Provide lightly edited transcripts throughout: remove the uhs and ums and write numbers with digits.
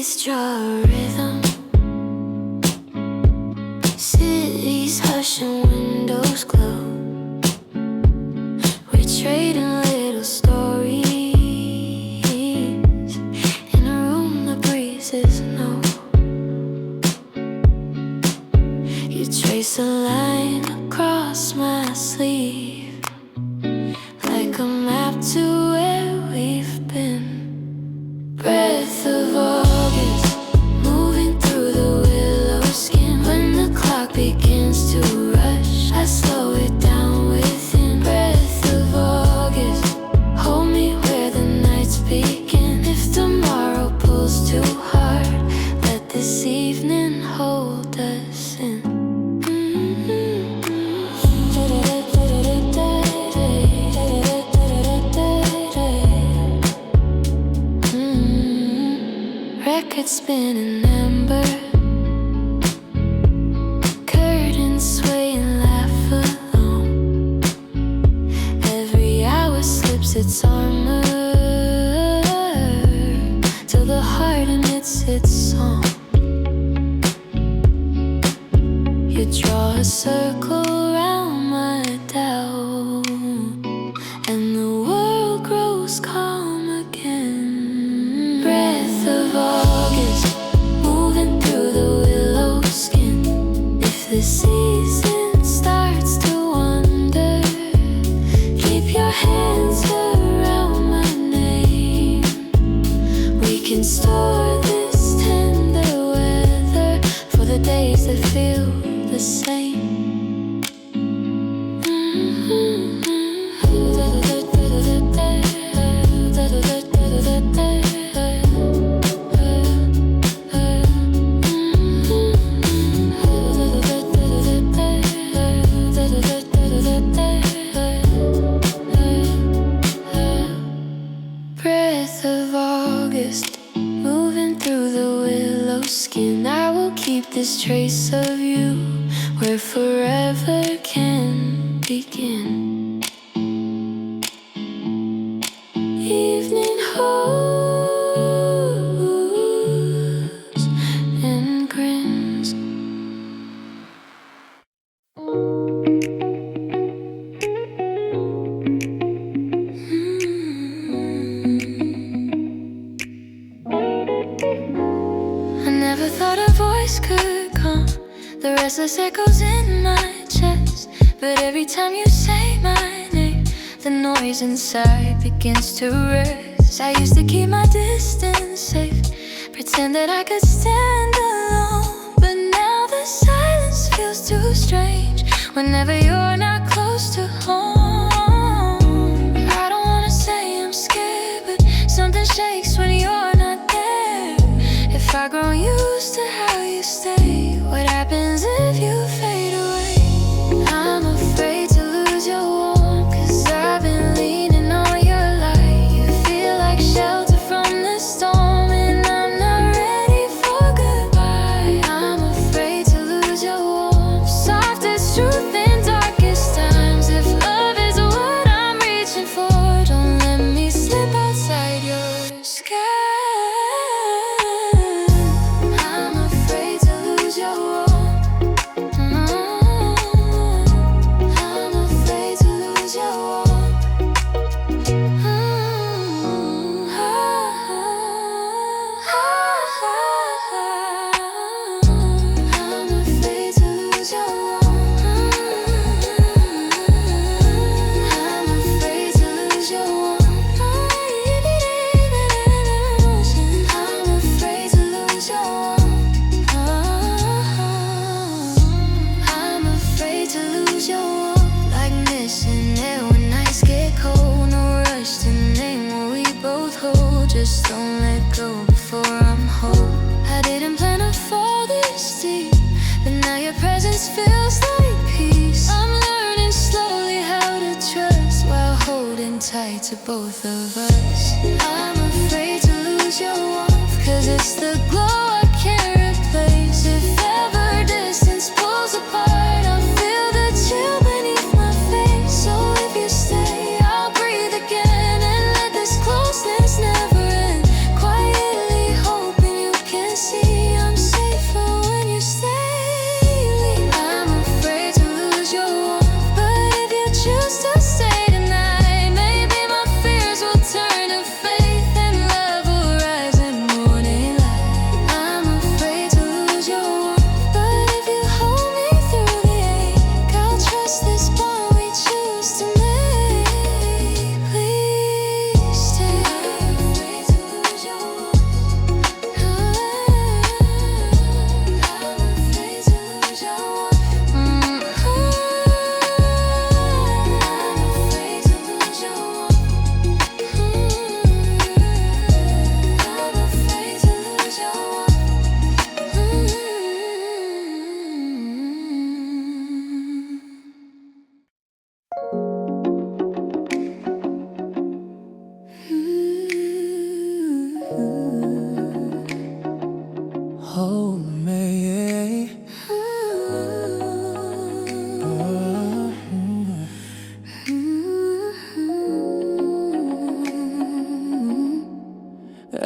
Trees draw a rhythm. Cities hush and windows glow. We're trading little stories in a room the breezes know. You trace a line across my sleeve, like a map to where we've been. Breath of August, moving through the willow skin. When the clock begins to rush, I slow it down within. Breath of August, hold me where the nights begin. If tomorrow pulls too hard, let this evening hold us in. Records spinning amber, curtains sway and laugh alone. Every hour slips its armor till the heart emits its song. You draw a circle round my doubt, and the world grows calm again. Breath of August, moving through the willow skin. If the season starts to wander, keep your hands around my name. We can store this tender weather for the days that feel the same. Breath of August, moving through the willow skin. I will keep this trace of you where forever can begin. Evening holds and grins. I never thought a voice could calm the restless echoes in my chest, but every time you say my name, the noise inside begins to rest. I used to keep my distance safe, pretend that I could stand alone, but now the silence feels too strange whenever you're not close to home. I don't wanna say I'm scared, but something shakes when you're not there. If I grow used to how you stay, what happens if you fade away? I'm afraid to lose your warmth, 'cause I've been leaning on your light. You feel like shelter from the storm, and I'm not ready for goodbye. I'm afraid to lose your warmth, softest truth in darkest times. If love is what I'm reaching for, don't let me slip outside your sky. I'm afraid to lose your warmth. I'm afraid to lose your warmth. I'm afraid to lose your warmth. I'm afraid to lose your warmth. I'm afraid to lose your warmth. I'm afraid to lose your warmth, like missing air when nights get cold. No rush to name what we both hold, just don't let go before I'm whole. I didn't plan to fall this deep, but now your presence feels like peace. I'm learning slowly how to trust while holding tight to both of us. I'm afraid to lose your warmth, 'cause it's the glow I can't replace. If ever distance pulls apart, I'll feel the chill beneath my face. So if you stay, I'll breathe again and let this closeness never end. Quietly hoping you can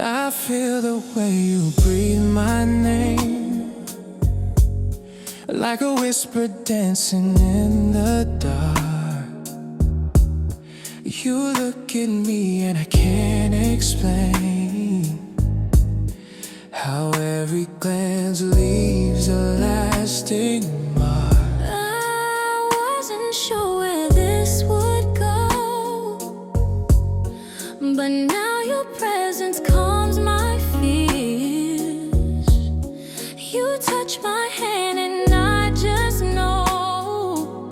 I feel the way you breathe my name, like a whisper dancing in the dark. You look at me and I can't explain how every glance leaves a lasting mark. I wasn't sure where this would go, but now your presence calms my fears. You touch my hand and I just know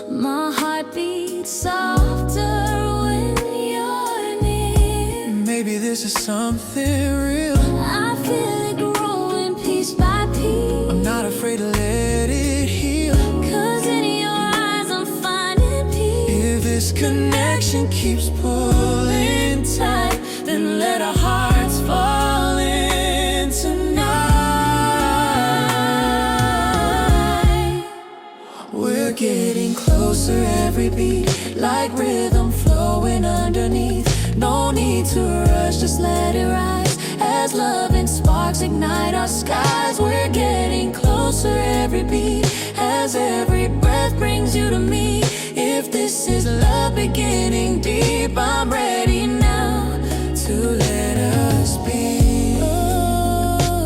my heart beats softer when you're near. Maybe this is something real. I feel it growing piece by piece. I'm not afraid to let it heal. 'Cause in your eyes I'm finding peace. If this connection keeps pulling tight, then let our hearts fall in tonight. We're getting closer every beat, like rhythm flowing underneath. No need to rush, just let it rise. As love and sparks ignite our skies, we're getting closer every beat, as every breath brings you to me. If this is love beginning deep, I'm ready now to let us be. Oh,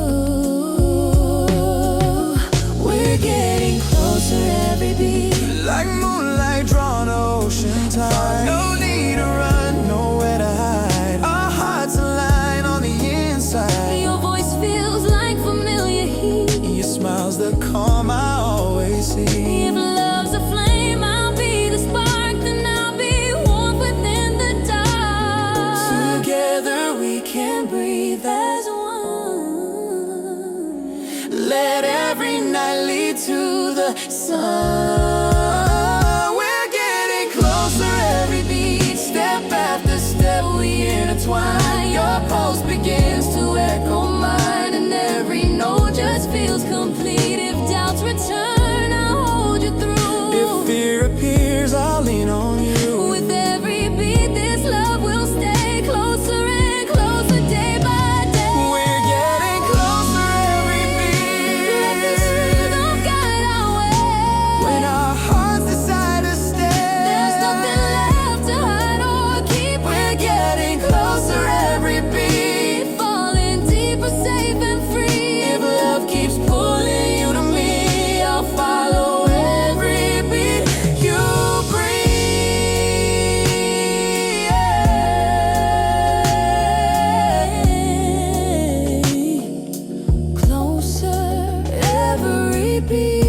we're getting closer every beat, like moonlight drawn ocean tide. No need to run, nowhere to hide. Our hearts align on the inside. Your voice feels like familiar heat. Your smile's the calm I always see. If love's a flame, I'll be the spark, then I'll be warm within the dark. Together we can breathe as one. Let every night lead to the sun. We're getting closer every beat, step after step we intertwine. Your pulse begins to echo mine, and every note just feels complete. If doubts return, I'll hold you through. If fear appears, I'll lean on you. With every beat, this love will stay closer and closer day by day. We're getting closer every beat. Let this rhythm guide our way. When our hearts decide to stay, There's nothing left to hide or keep. we're getting closer every beat. Falling deeper, safe and free. If love keeps pulling you to me, I'll follow every beat you breathe. Closer every beat.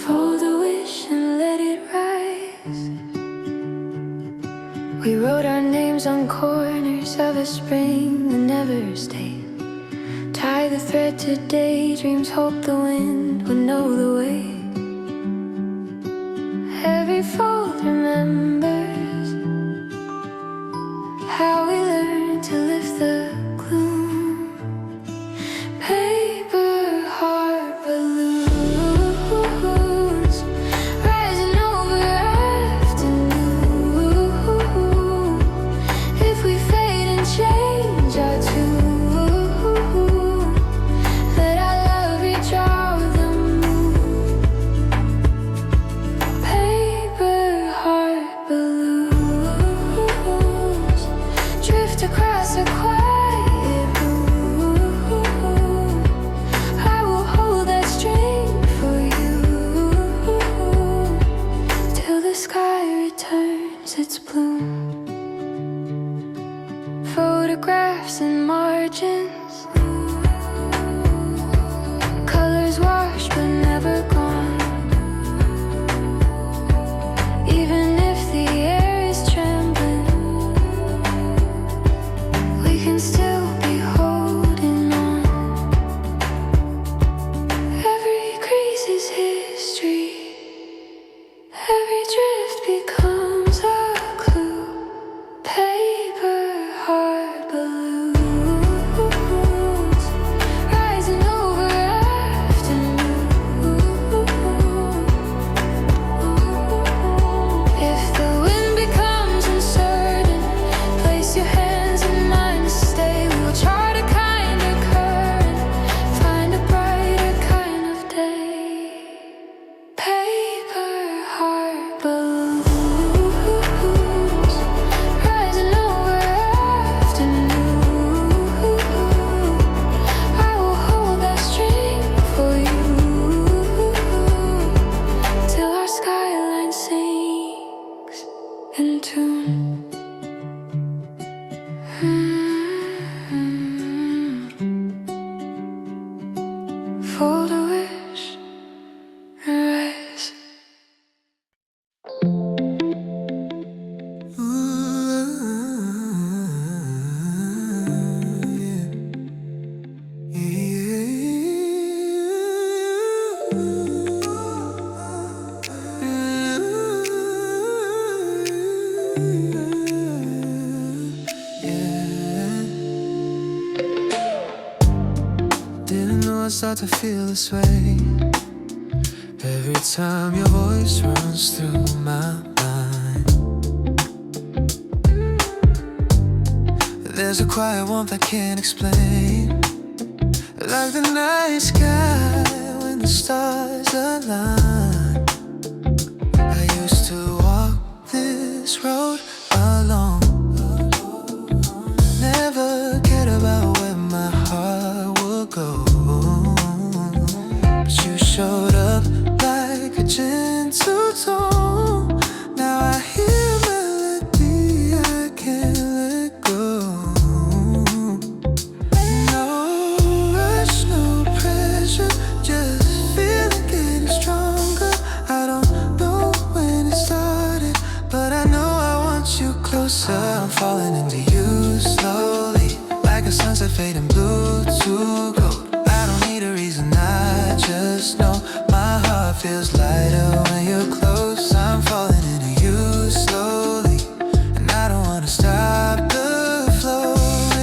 Fold a wish and let it rise. We wrote our names on corners of a spring that never stayed. Tie the thread to daydreams, hope the wind would know the way. Every fold remembers how we learned to lift the gloom. Paper heart balloons rising over afternoon. If we fade and change our tune, let our love redraw the moon. Paper heart balloons. unfold a wish and rise. Start to feel this way every time your voice runs through my mind. There's a quiet warmth I can't explain, like the night sky when the stars align. I used to walk this road alone, never cared about where my heart would go. Showed up like a gentle tone. Now I hear melody I can't let go. No rush, no pressure, just feeling getting stronger. I don't know when it started, but I know I want you closer. I'm falling into you slowly, like a sunset fading blue to gold. I don't need a reason, I just know my heart feels lighter when you're close. I'm falling into you slowly, and I don't wanna stop the flow.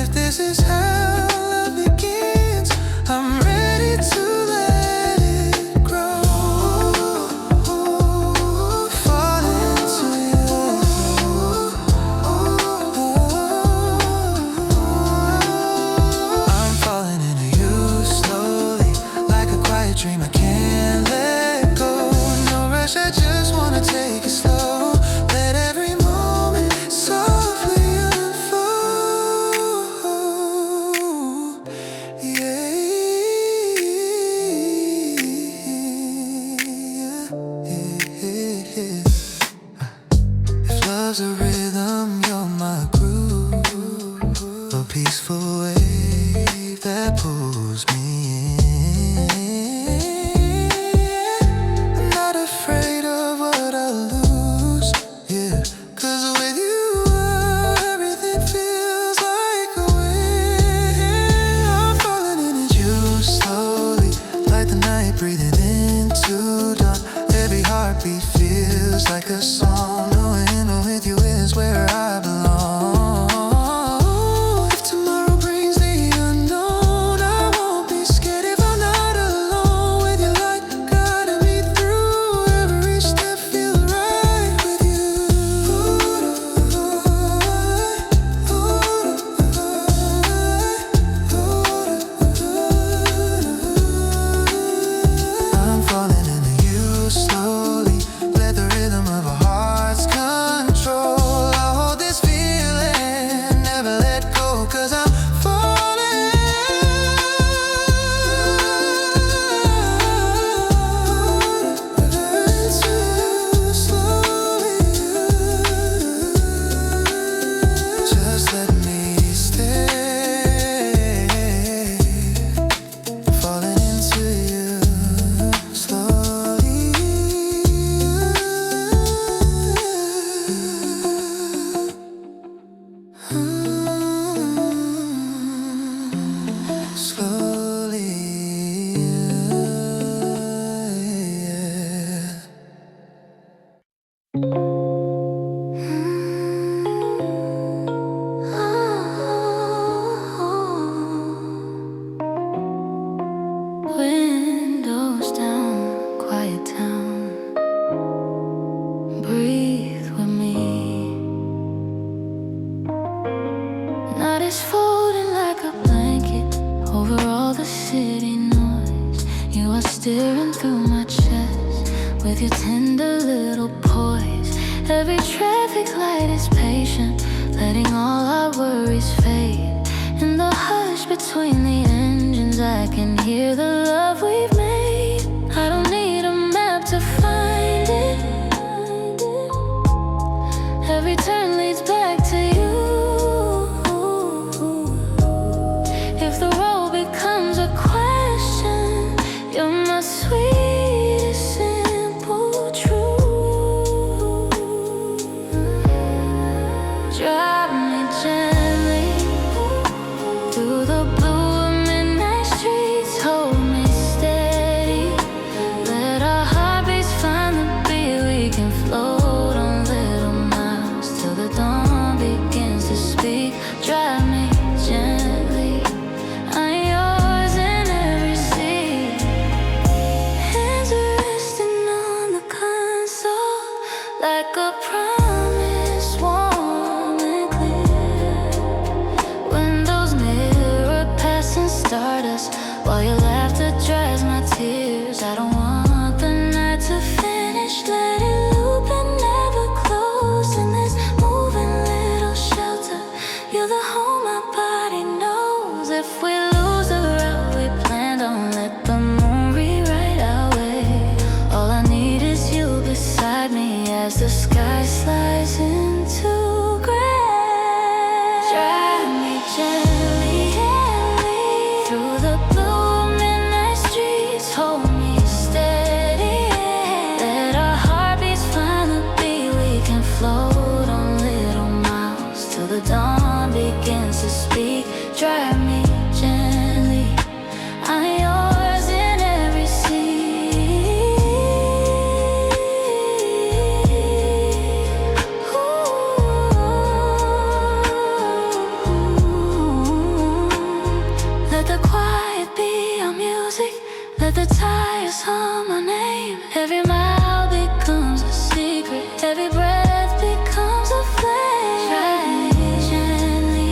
If this is how love begins, I'm ready to let it grow. Fall into you. I'm falling into you slowly, like a quiet dream I can't let go. No rush, I just wanna take it slow. Let every moment softly unfold. Yeah. If love's a rhythm, you're my groove, a peaceful wave that pulls me in. I'm not afraid of what I lose, yeah, 'cause with you everything feels like a win. I'm falling into you slowly, like the night breathing into dawn. Every heartbeat feels like a song, knowing with you is where I belong. If tomorrow brings the unknown, I won't be scared if I'm not alone. With your light guiding me through every step, feel right with you. I'm falling into you slowly, let the rhythm of our hearts control. I hold this feeling, never let go, 'cause I'm falling into you slowly. Just let me stay, falling into you slowly. Slowly, yeah. Windows down, quiet town. Breathe with me. Night is folding like a blanket over all the city noise. You are steering through my chest with your tender little poise. Every traffic light is patient, letting all our worries fade. In the hush between the engines, I can hear the love we've made. I don't need a map to find it. Every turn leads back to you. If the road becomes a question, All your laughter dries my tears. I don't want the night to finish. Let it loop and never close in this moving little shelter. You're the home my body knows. If we lose the route we planned on, let the moon rewrite our way. All I need is you beside me as the sky slides into gray. Drive me gently through the blue midnight streets. Hold me steady. Let our heartbeats find the beat. We can float on little miles till the dawn begins to speak. Drive me gently. I'm yours in every scene. Let the quiet be our music. Let the tires hum our name. Every mile becomes a secret. Every breath becomes a flame. Drive me gently.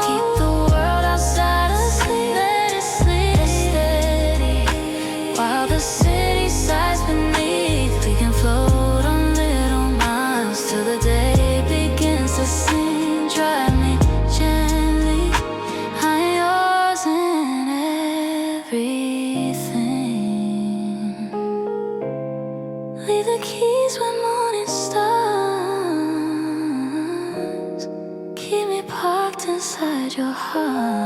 Keep the world outside asleep. Let it sleep steady. While the city sighs beneath, we can float on little miles till the day begins to sing. Drive me gently. I'm yours in everything. Leave the keys when morning stars. Keep me parked inside your heart.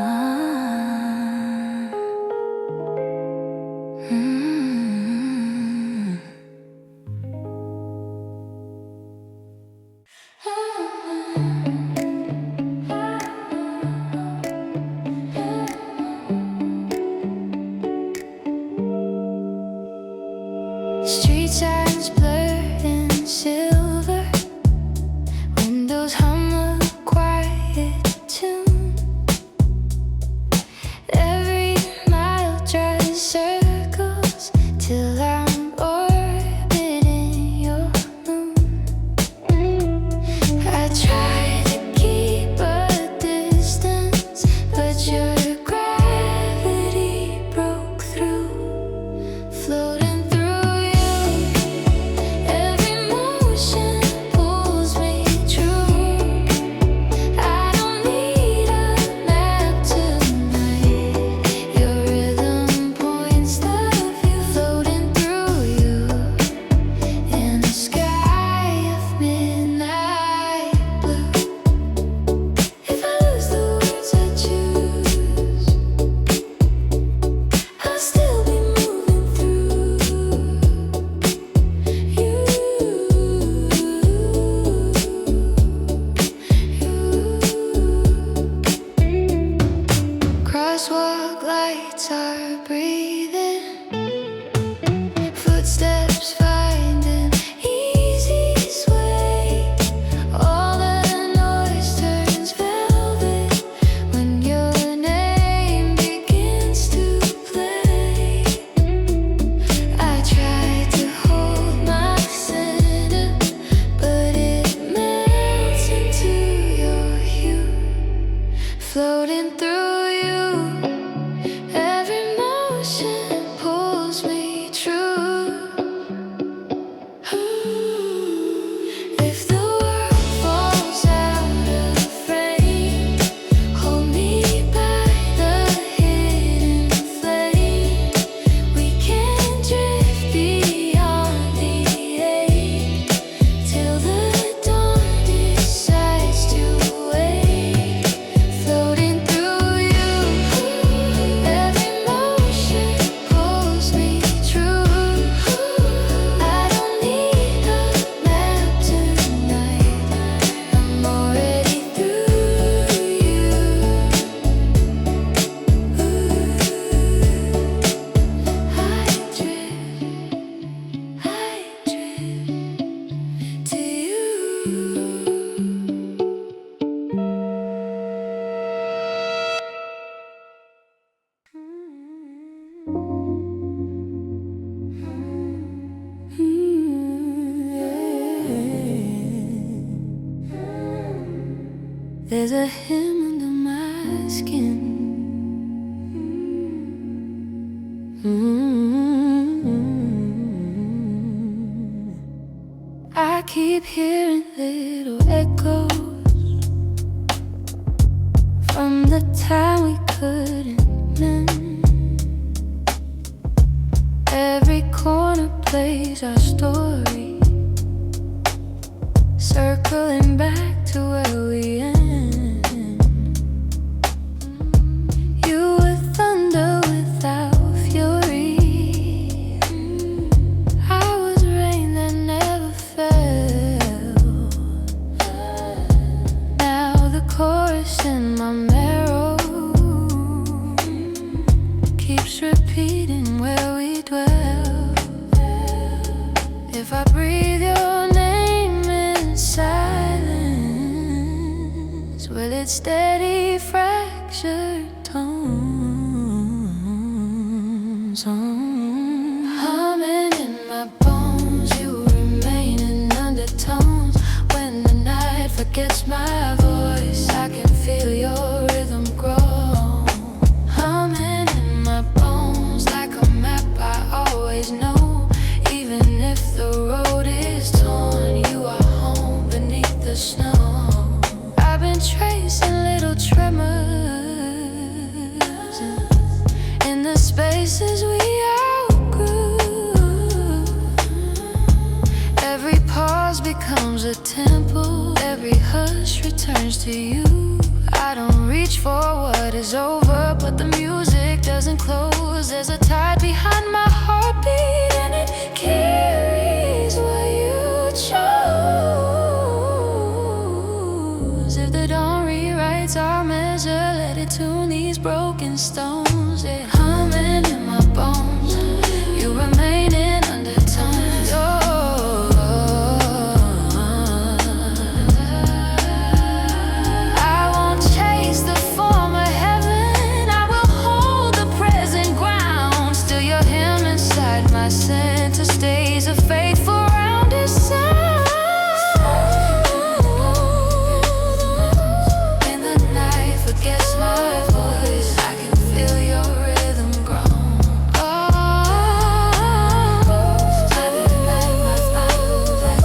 Street signs blurred in silver. Windows hum a quiet tune. Every mile drives circles till I'm orbiting your moon. I try to keep a distance, but your gravity broke through. Floating through you, every motion pulls me true. I don't need a map tonight. Your rhythm points the view. Floating through you in a sky of midnight blue. If I lose the words I choose, I'll still be moving through you. Crosswalk lights are breathing. Footsteps find an easy sway. All the noise turns velvet when your name begins to play. I try to hold my center, but it melts into your hue. Floating through you, every motion pulls me true. If the world falls out of frame, hold me by the hidden flame. We can drift beyond the ache till the dawn decides to wake. Floating through you, every motion pulls me true. I don't need a map tonight. I'm already through you. I drift to you. There's a hymn under my skin. I keep hearing little echoes from the time we couldn't mend. Every corner plays our story, circling back to where we end. You were thunder without fury, I was rain that never fell. Now the chorus in my marrow keeps repeating where we dwell. If I breathe your name in silence, will it steady fractured tones? Humming in my bones, you remain in undertones. When the night forgets my voice, I can feel your rhythm grow. Humming in my bones like a map I always know. Even if the road is torn, you are home beneath the snow. I've been tracing little tremors in the spaces we outgrew. Every pause becomes a temple, every hush returns to you. I don't reach for what is over, but the music doesn't close. There's a tide behind my heartbeat, and it carries what you chose. If the dawn rewrites our measure, let it tune these broken stones. Yeah. Humming in my bones, you remain in undertones. Oh. I won't chase the form of heaven, I will hold the present ground. Still your hymn inside my center stays a faithful rounded sound. When the night forgets my voice, I can feel your rhythm grow. Oh, I've been back my complex.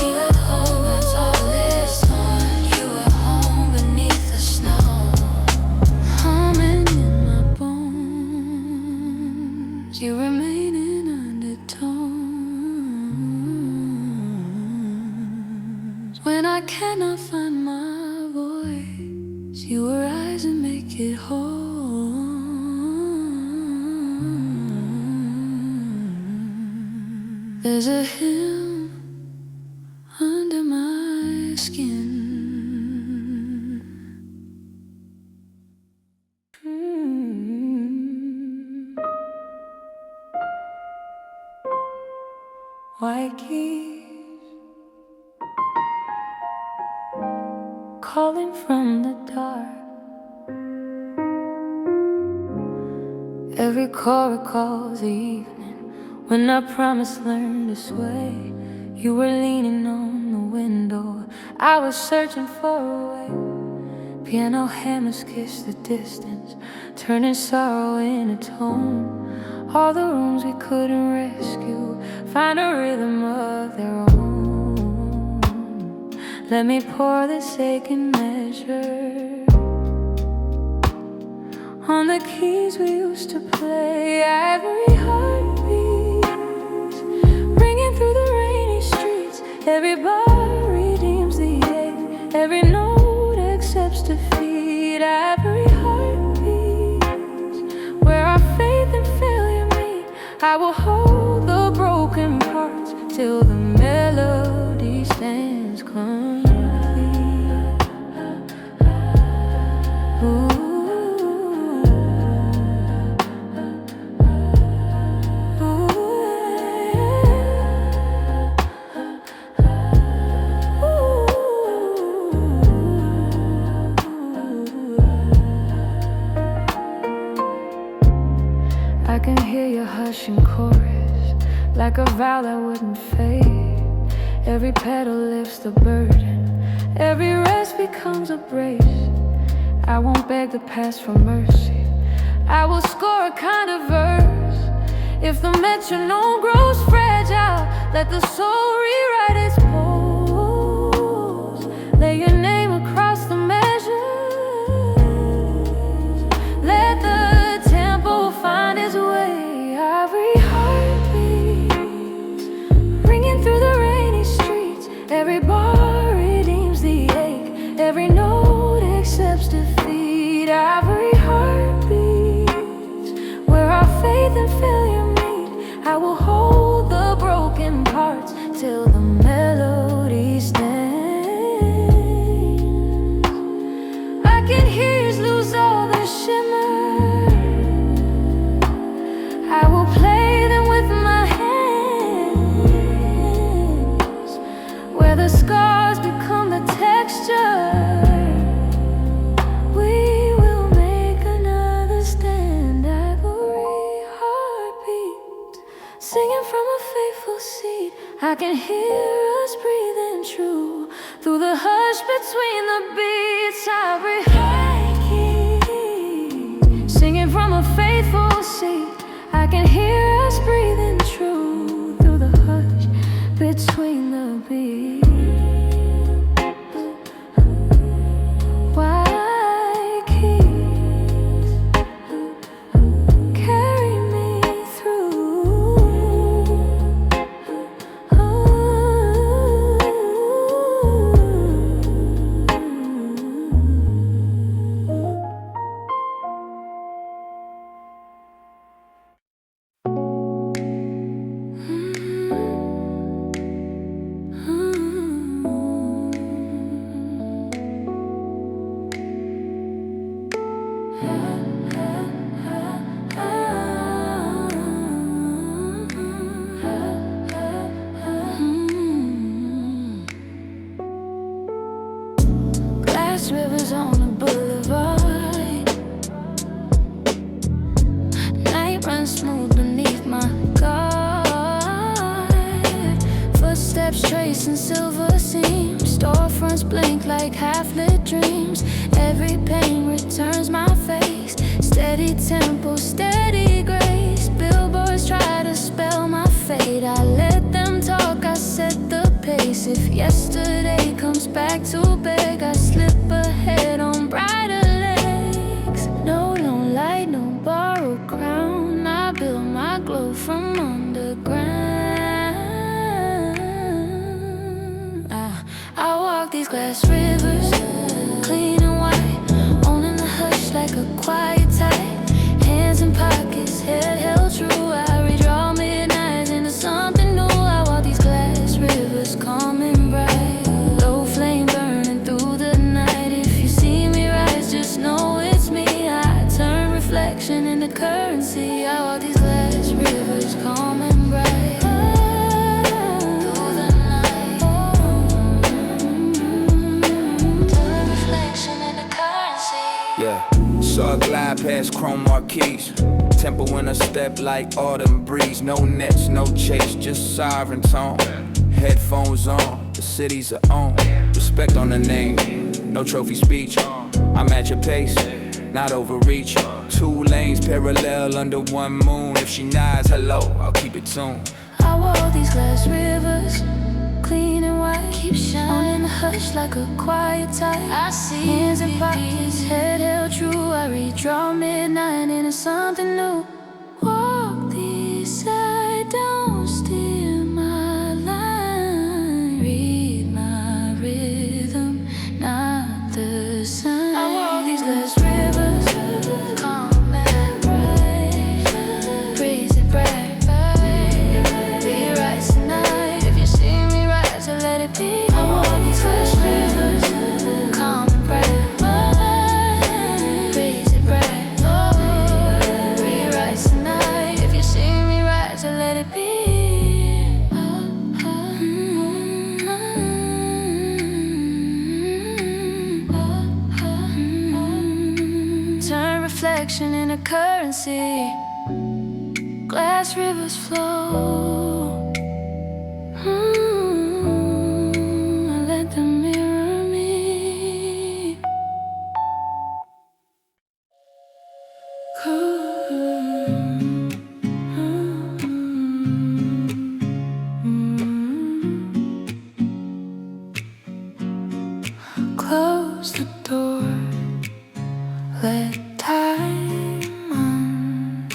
We at home, that's all is torn. You are home beneath the snow. Humming in my bones, you remain in undertones. When I cannot find my voice, you arise and make it whole. There's a hymn under my skin. White keys calling from the dark. Every chord recalls the evening when I promised learn to sway. You were leaning on the window, I was searching for a way. Piano hammers kiss the distance, turning sorrow into tone. All the rooms we couldn't rescue find a rhythm of their own. Let me pour this aching measure on the keys we used to play. Ivory heartbeats ringing through the rainy streets. Every bar redeems the ache, every note accepts defeat. Ivory heartbeats where our faith and failure meet. I will hold the broken parts till the melody stands complete. Ooh. I can hear your hushing chorus like a vow that wouldn't fade. Every pedal lifts the burden, every rest becomes a brace. I won't beg the past for mercy, I will score a kind of verse If the metronome grows fragile, let the soul rewrite its pose. Lay your name across the measure. Let the tempo find its way. Ivory heartbeats ringing through the rainy streets. Every bar redeems the ache. Every note accepts defeat. Ivory heartbeats where our faith and failure meet. I will hold the broken parts till the melody stands. I can hear yours lose all their shimmer. I will play them with my hands where the scars become the texture. We will make another stand. Ivory heartbeat singing from a faithful seat. I can hear us breathing true through the hush between the beats. Ivory heartbeat singing from a faithful seat. I can hear us breathing true through the hush between the beats. Why keep carry me through? Glass rivers on the boulevard. Night runs smooth beneath my guard. Footsteps tracing silver seams. Storefronts blink like half-lit dreams. Every pain returns my face. Steady tempo, steady grace. Billboards try to spell my fate. I let them talk, I set the pace. If yesterday comes back to beg, I slip ahead on brighter legs. No lone light, no borrowed crown. I build my glow from underground. I walk these glass rivers, clean and white, owning the hush like a quiet tide. Hands in pockets, head held true. I redraw midnights into something new. I walk these glass rivers, calm and bright. Low flame burning through the night. If you see me rise, just know it's me. I turn reflection into currency. I walk these glass rivers, calm and bright. Through the night. Turn reflection into currency. Yeah, saw a glide past chrome marquees. Tempo in a step like autumn breeze. No nets, no chase, just siren tone. Headphones on, the city's a own. Respect on the name, no trophy speech. I'm at your pace, not overreach. Two lanes parallel under one moon. If she nods hello, I'll keep it tuned. I walk these glass rivers, clean and white. Keep shining in the hush like a quiet tide. I see hands in pockets, head held true. I redraw midnight into something new. Walk these side, don't steal my line. Read my rhythm, not the sign. I walk these glass rivers, calm and bright. Breeze it bright, rewrite tonight. If you see me rise, so let it be. I walk these glass rivers, calm and bright. Breeze it bright, rewrite tonight. If you see me rise, so let it be. Turn reflection into currency. Glass rivers flow. I let them mirror me. Cool.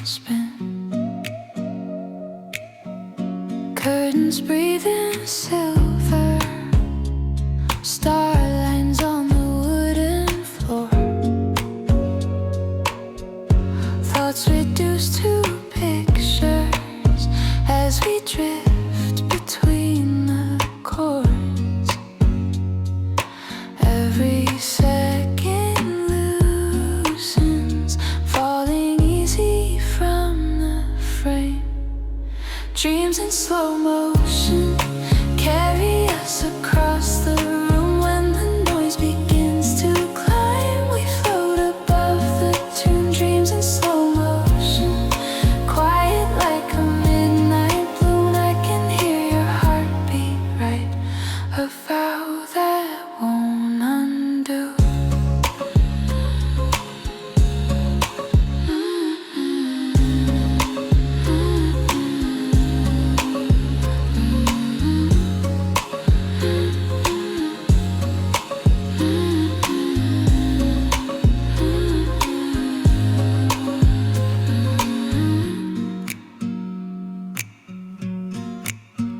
spin. Curtains breathing silver, starlines on the wooden floor. Thoughts reduced to pictures as we drift between the chords. Every second loosens, falling easy from the frame. Dreams in slow motion carry us across the room. When the noise begins to climb, we float above the tune. Dreams in slow motion, quiet like a midnight balloon. I can hear your heartbeat right, a vow that won't undo.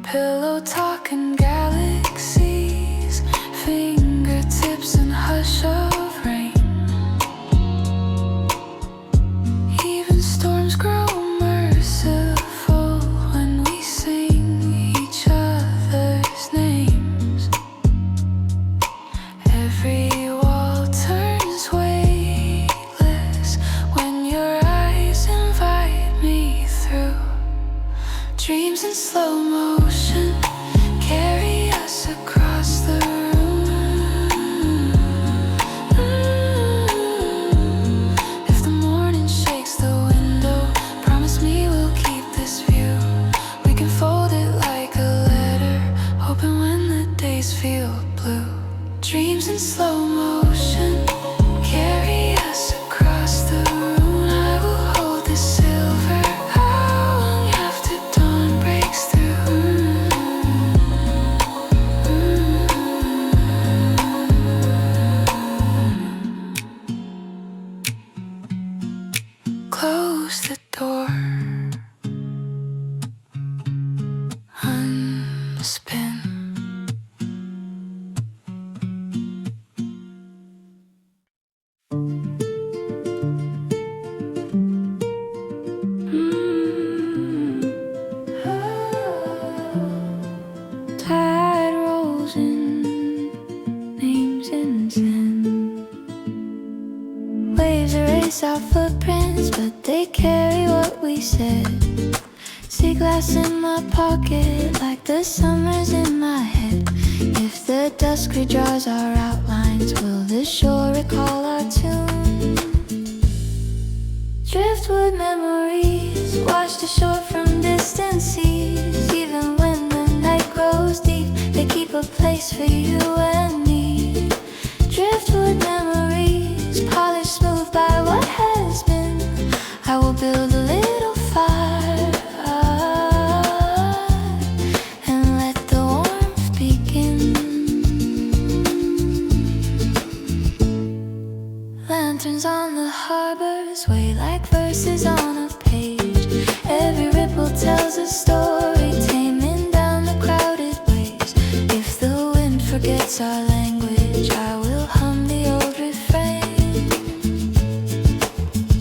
Pillow talk and galaxies, fingertips and hush of rain. Even storms grow merciful when we sing each other's names. Every wall turns weightless when your eyes invite me through. Dreams in slow motion carry us across the room. If the morning shakes the window, promise me we'll keep this view. We can fold it like a letter, hoping when the days feel blue. Dreams in slow motion carry us across the room. I will hold the silver out long after dawn breaks through. Close the door, unspin. Tide rolls in, names in sand. Waves erase our footprints, but they carry what we said. Sea glass in my pocket, like the summers in my head. If the dusk redraws our outlines, will the shore recall our tune? Driftwood memories washed ashore from distant seas. Even when the night grows deep, they keep a place for you and me. Driftwood memories, polished smooth by what has been. I will build a little fire and let the warmth begin. Lanterns on the harbor sway like verses on a page. Every ripple tells a story, taming down the crowded waves. If the wind forgets our language, I will hum the old refrain.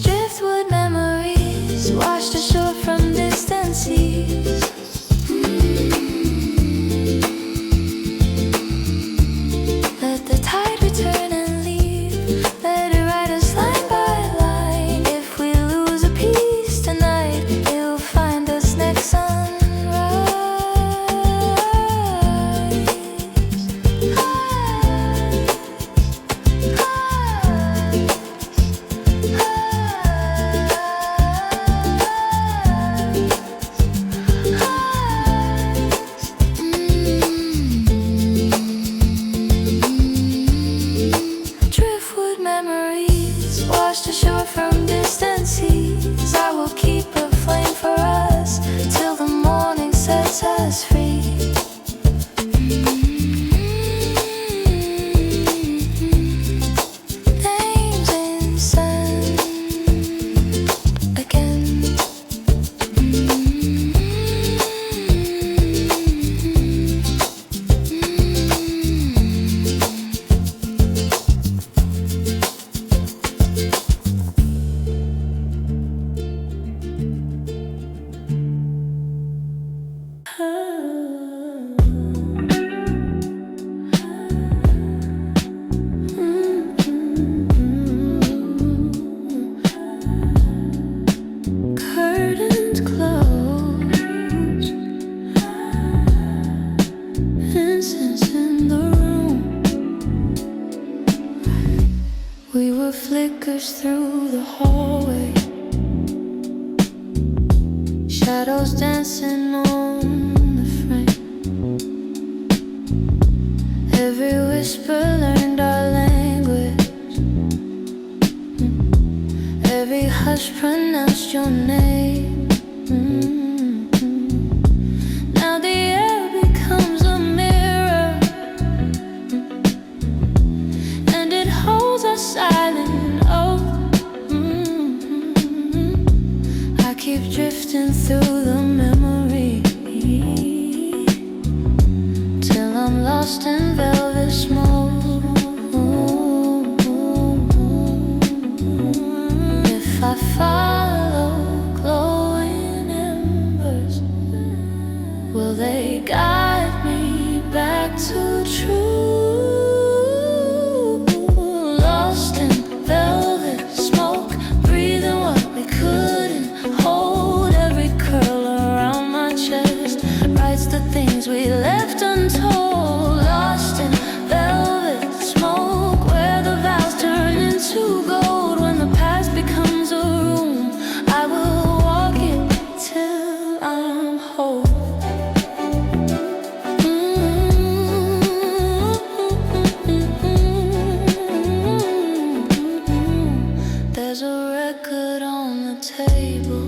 Driftwood memories washed ashore from distant seas. Let the tide return and leave. Let it ride us line by line. If we lose a piece tonight, it'll find us next sunrise. emerge through the hallway. Shadows dancing on the frame. Every whisper learned our language. Every hush pronounced your name. Now the air becomes a mirror, and it holds us silent. Oh, I keep drifting through the memory till I'm lost in velvet smoke. If I follow glowing embers, will they guide me back to truth? Lost in velvet smoke, breathing what we couldn't hold. Every curl around my chest writes the things we left untold. Lost in velvet smoke, where the vows turn into gold. When the past becomes a room, I will walk it till I'm whole. There's a record on the table,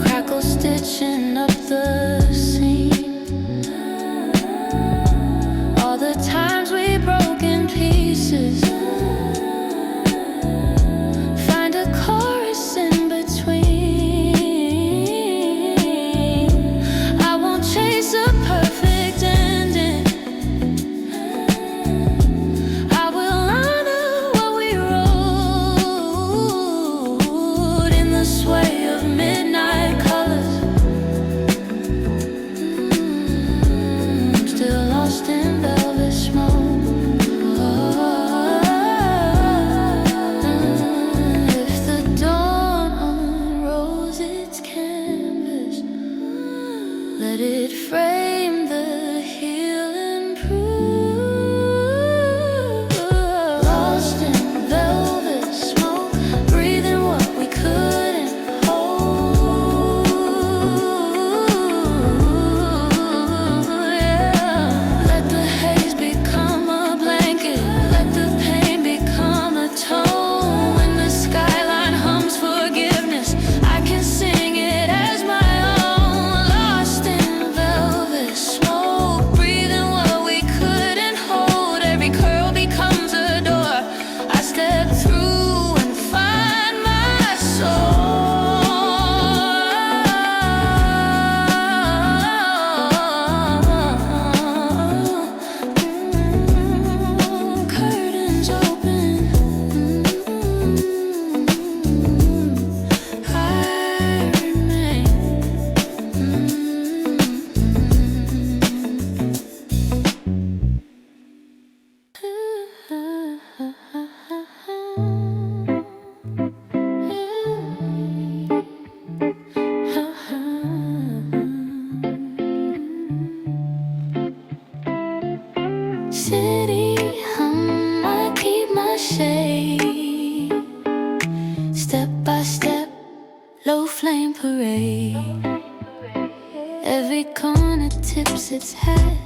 crackle stitching up the seam. All the times we broke in pieces, find a chorus in between. I won't chase a perfect ending, I will honor what we wrote in the sway of midnight colors. Still lost in velvet smoke. If the dawn unrolls its canvas, let it frame the healing proof. Lost in velvet smoke, breathing what we couldn't hold. Yeah. Let the haze become a blanket, let the pain become a tone. When the skyline hums forgiveness, I can sing it as my own. Lost in velvet smoke, breathing what we couldn't hold. Every curl becomes a door I step through and find my soul. Curtains open, I remain. City hum, I keep my shade. Step by step, low flame parade. Every corner tips its head,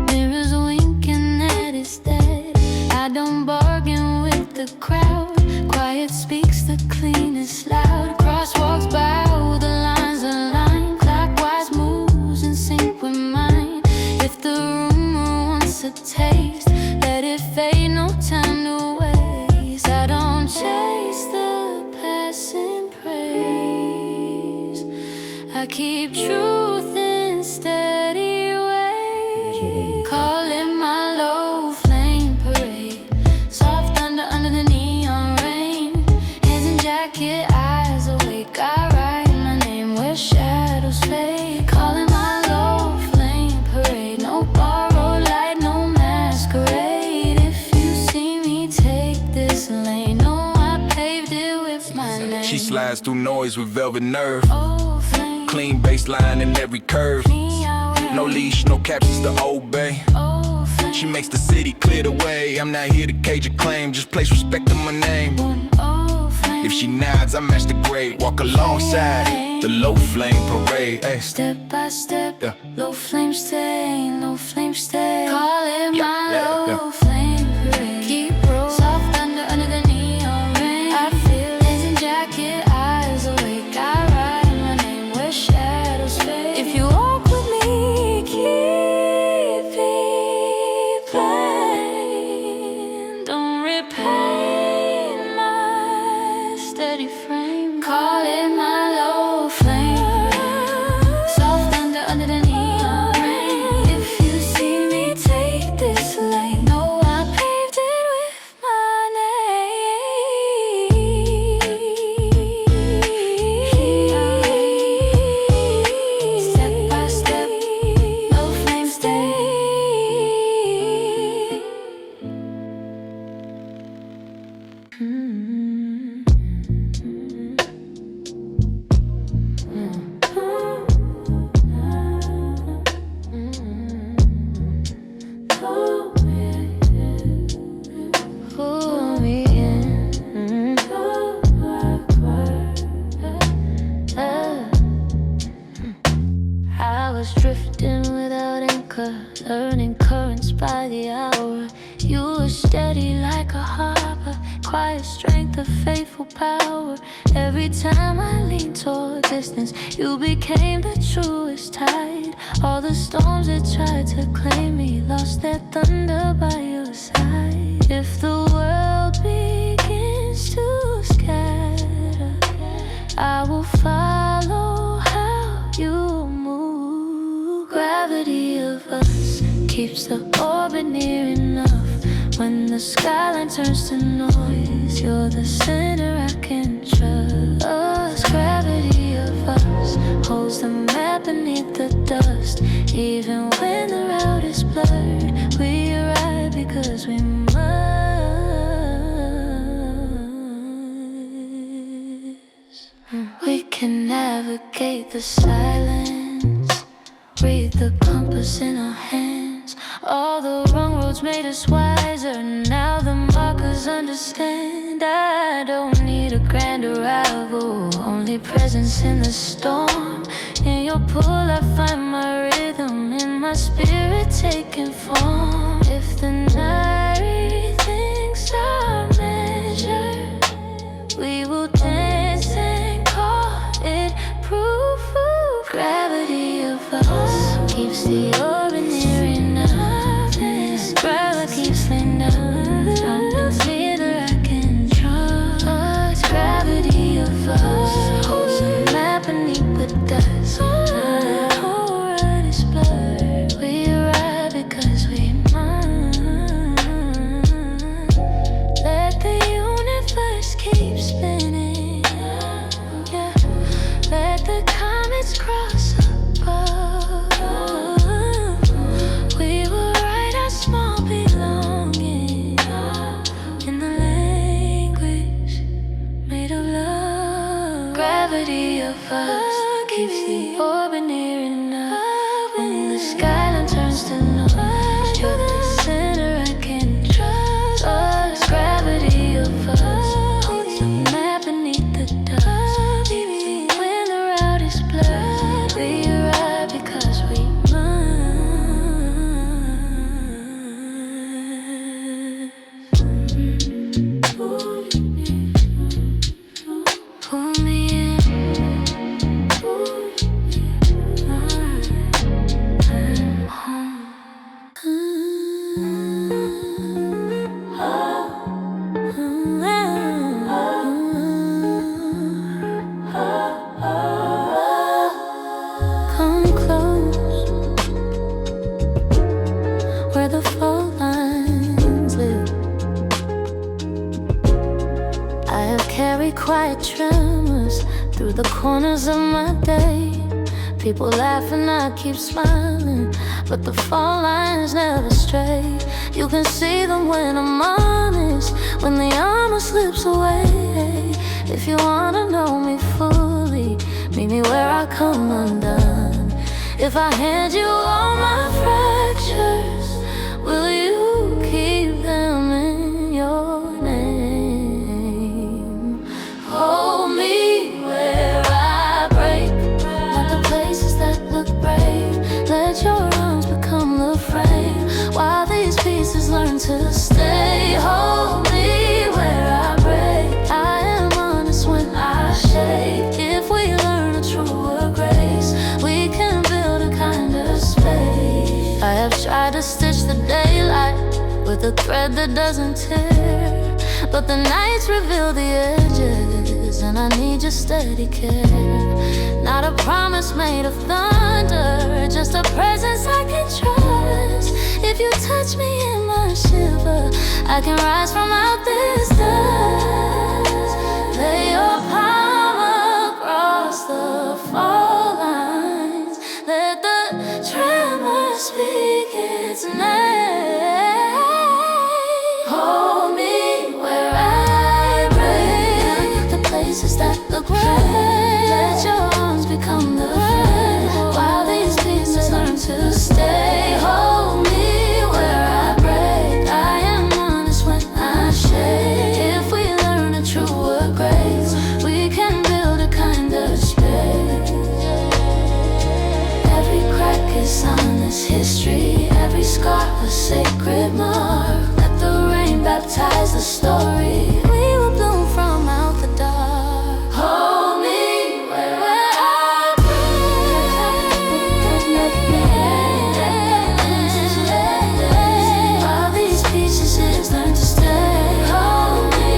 mirrors winking at its dead. I don't bargain with the crowd, quiet speaks the cleanest loud. Crosswalks bow, the lines align, clockwise moves in sync with mine. If the rumor wants a taste, let it fade, no time to waste. I don't chase the passing praise, I keep truth in steady ways. Call it my low flame parade, soft thunder under the neon rain. Hands in jacket, eyes awake, I write my name where shadows fade. Call it my low flame parade, no borrowed light, no masquerade. If you see me take this lane, know I paved it with my name. She slides through noise with velvet nerve, Oh, flame, clean baseline in every curve. me, I wear. No leash, no captions to obey. Oh, flame, She makes the city clear the way. I'm not here to cage a claim, just place respect on my name. If she nods, I match the grade. Walk alongside the low flame parade. Ay. Step by step, low flame stay, low flame stay. Call it my low flame parade. Keep rolling, soft under the neon rain. I feel his jacket, eyes awake. I write my name where shadows fade. If you walk with me, keep it plain. Don't repaint my steady frame. Call it my low flame. Soft under the neon rain. If you see me take this lane, know I paved it with my name. Step by step, low flame stay. Pull me in. I was drifting without anchor, learning currents by the hour. You were steady like a harbor, quiet strength of faithful power. Every time I leaned toward distance, you became the truest tide. All the storms that tried to claim me lost their thunder by your side. If the world begins to scatter, I will follow how you move. Gravity of us keeps the orbit near enough. When the skyline turns to noise, you're the center I can trust. Gravity of us holds the map beneath the dust. Even when the route is blurred, we arrive because we must. We can navigate the silence, read the compass in our hands. All the wrong roads made us wiser. Now the markers understand. I don't need a grand arrival, only presence in the storm. In your pull I find my rhythm, in my spirit taking form. If the night things are measured, we will dance and call it proof. Gravity of us keeps the orbit near enough. This umbrella keeps laying down, something neither I can trust. Gravity of us holds the map beneath the dust. The whole world is blurred. We arrive because we must. Let the universe keep spinning. Yeah. Let the comets cross above. We will write our small belonging in the language made of love. Gravity of us keeps the orbit near enough. When the skyline turns to noise, you're the center I can trust. Gravity of us holds the map beneath the dust. When the route is blurred, we arrive because we must. Pull me in. Come close, where the fault lines live. I have carried quiet tremors through the corners of my day. People laugh and I keep smiling, but the fault lines never stray. You can see them when I'm honest, when the armor slips away. If you wanna know me fully, meet me where I come undone. If I hand you all my fractures, will you the thread that doesn't tear. But the nights reveal the edges, and I need your steady care. Not a promise made of thunder, just a presence I can trust. If you touch me in my shiver, I can rise from out this dust. Lay your palm across the fault lines. Let the tremor speak its name. Hold me where I break. The places that look right. Let your arms become the thread, while these pieces learn to stay. Hold me where I break. I am honest when I shake. If we learn a truer grace, we can build a kinder space. Every crack is honest history, every scar a sacred mark. Let the rain baptize the story. We will bloom from out the dark. Hold me where I break. While these pieces learn to stay. Hold me,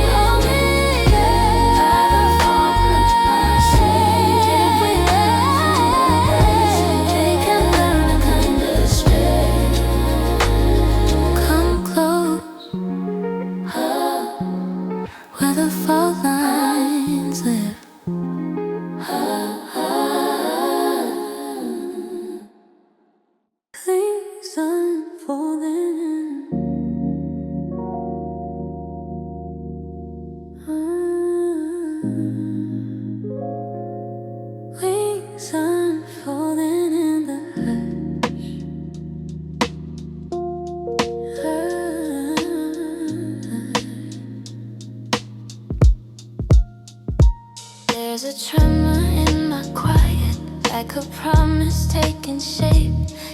yeah. By the fault of my shade. If we let they can learn a kinder space. Come close, where the fault lines live. Things unfolding. Wings unfolding in the hush. There's a tremor in my quiet, like a promise taking shape.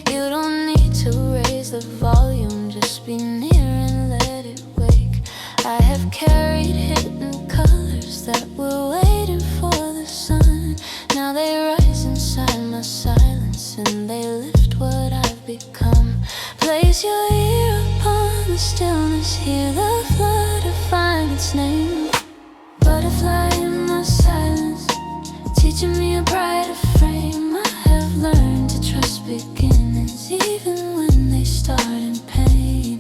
You don't need to raise the volume, just be near and let it wake. I have carried hidden colors that were waiting for the sun. Now they rise inside my silence, and they lift what I've become. Place your ear upon the stillness, hear the flood find its name. Butterfly in my silence, teaching me a brighter frame. I have learned to trust beginnings, even when they start in pain.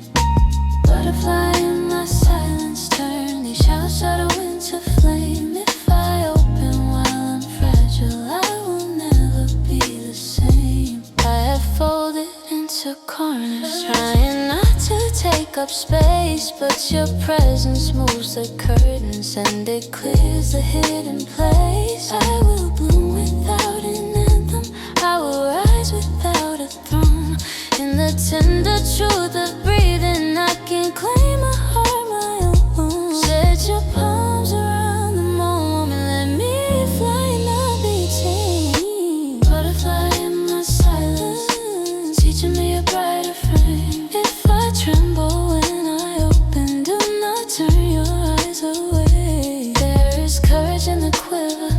Butterfly in my silence, turn these shallow shadow into flame. If I open while I'm fragile, I will never be the same. I have folded into corners, trying not to take up space, but your presence moves the curtains and it clears the hidden place. I will bloom without an anthem, I will rise without a throne. In the tender truth of breathing, I can claim a heart my own. Set your palms around the moment, let me fly, not be tamed. Butterfly in my silence, teaching me a brighter frame. If I tremble when I open, do not turn your eyes away. There is courage in the quiver,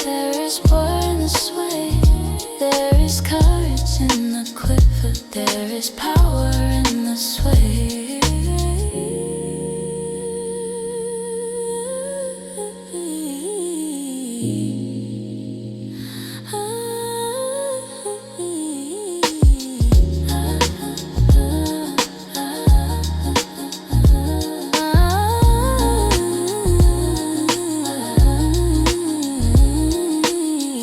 there is war in the sway. There is courage in the quiver, there is power in the sway.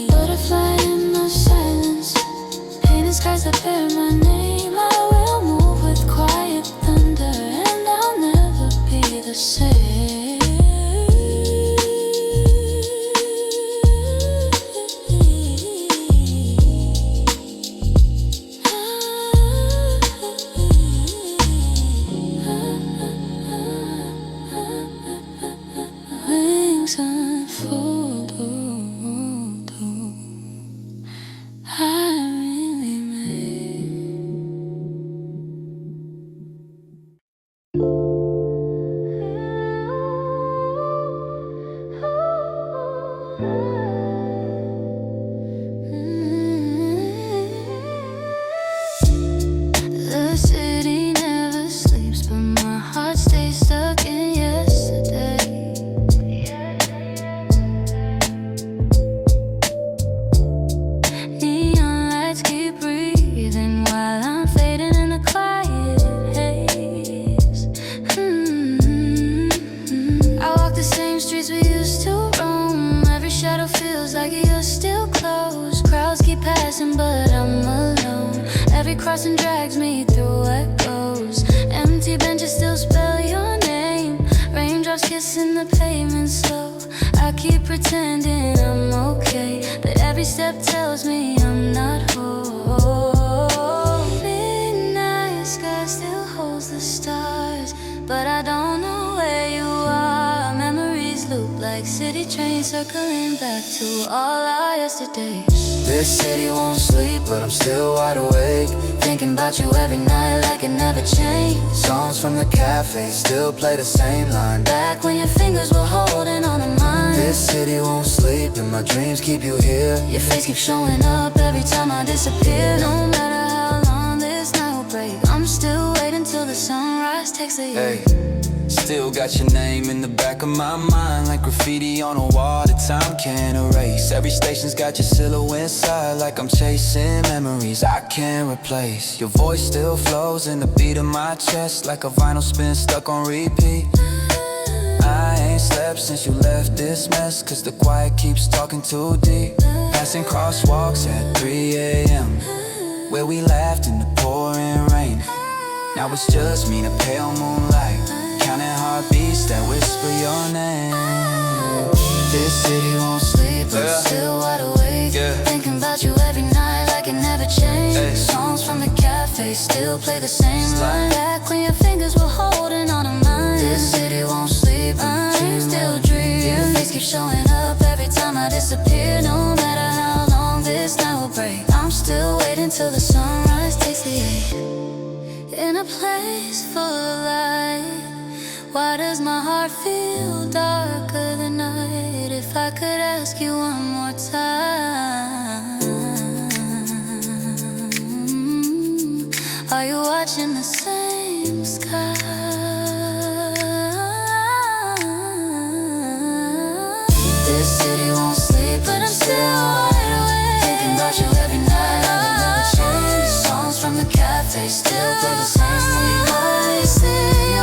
Butterfly in my silence, painted skies that bear my name. I will move with quiet thunder, and I'll never be the same. Wings unfold, I really made. The city never sleeps, but shadow feels like you're still close. Crowds keep passing, but I'm alone. Every crossing drags me through echoes. Empty benches still spell your name. Raindrops kissing the pavement slow. I keep pretending I'm okay, but every step tells me I'm not whole. Midnight sky still holds the stars, but I don't know where you are. Memories loop like city trains circling back to all our yesterdays. This city won't sleep, but I'm still wide awake, thinking about you every night like it never changed. Songs from the cafe still play the same line, Back when your fingers were holding on to mine. This city won't sleep, and my dreams keep you here. Your face keeps showing up every time I disappear. No matter how long this night will break, I'm still waiting till the sunrise takes the Hey, Still got your name in the back of my mind, like graffiti on a wall that time can't erase. Every station's got your silhouette inside, like I'm chasing memories I can't replace. Your voice still flows in the beat of my chest, like a vinyl spin stuck on repeat. I ain't slept since you left this mess, cause the quiet keeps talking too deep. Passing crosswalks at 3 a.m., where we laughed in the pouring rain. Now it's just me in the pale moonlight, counting heartbeats that whisper your name. this city won't sleep, but I'm still wide awake, Thinking about you every night like it never changed. Songs from the cafe still play the same line. Back when your fingers were holding on to mine. This city won't sleep, I'm still dreaming. Your face keeps showing up every time I disappear. No matter how long this night will break, I'm still waiting till the sunrise takes the air. In a place full of light, why does my heart feel darker than night? If I could ask you one more time, are you watching the same sky? this city won't sleep, But I'm still wide awake, thinking about you every night like it never changed. Songs from the cafe still play the same. I say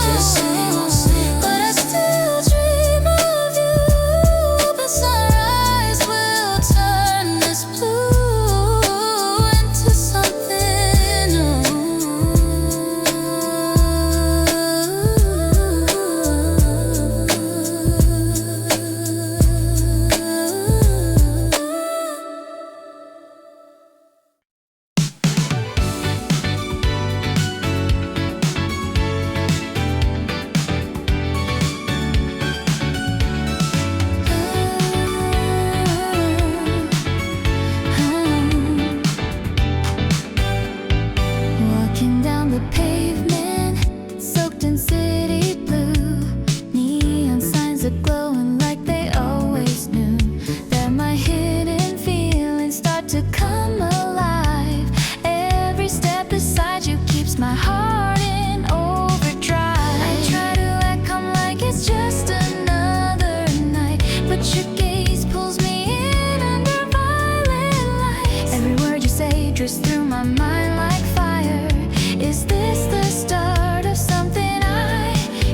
This city won't sleep, but I still dream of you. But sunrise will turn this blue into something Walking down the pavement, soaked in city blue. Neon signs are glowing like they always knew that my hidden feelings start to come alive. Every step beside you keeps my heart in overdrive. I try to act calm like it's just another night, but your gaze pulls me in under violet lights. Every word you say drifts through my mind like fire. Is this the start of something I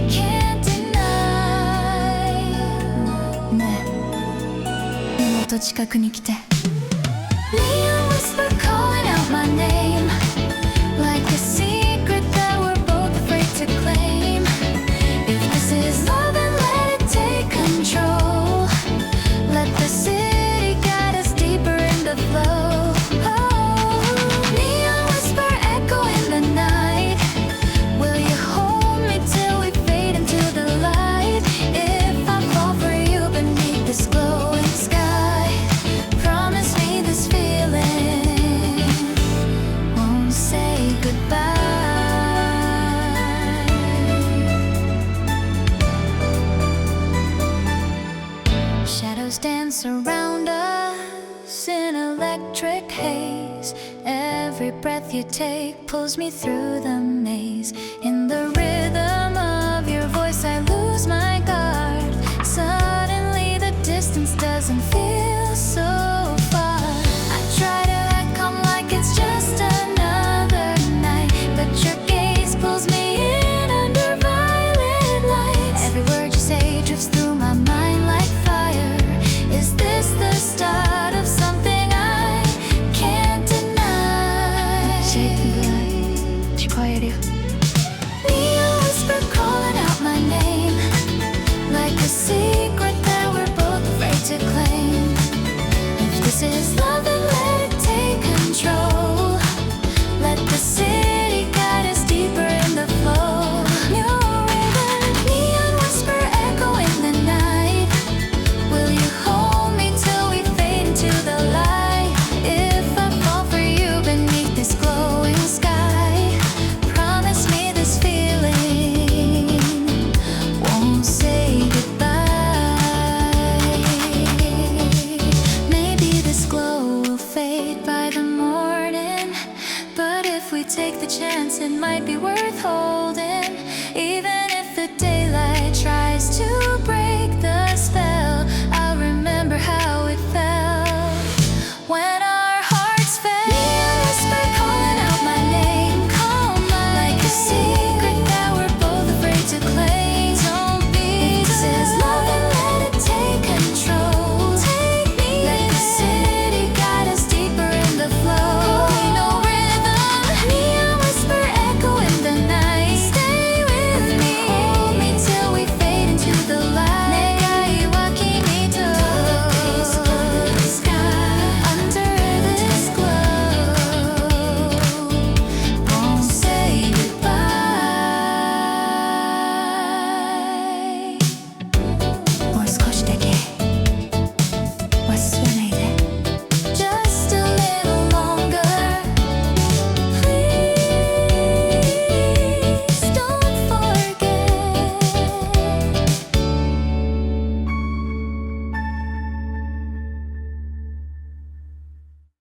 can't deny? ねえ、もっと近くに来て。Neon whisper calling out my name, like a secret that we're both afraid to claim. If this is love, then let it take control. Let the city guide us deeper in the flow. Neon whisper echo in the night. Will you hold me till we fade into the light? If I fall for you beneath this glowing sky, promise me this feeling won't say goodbye. Shadows dance around us in electric haze. Every breath you take pulls me through the maze. In the rhythm of your voice I lose my guard. Suddenly the distance doesn't feel so far. I try to act calm like it's just another night, but your gaze pulls me in under violet lights. Every word you say drifts through my mind like fire. might be worth holding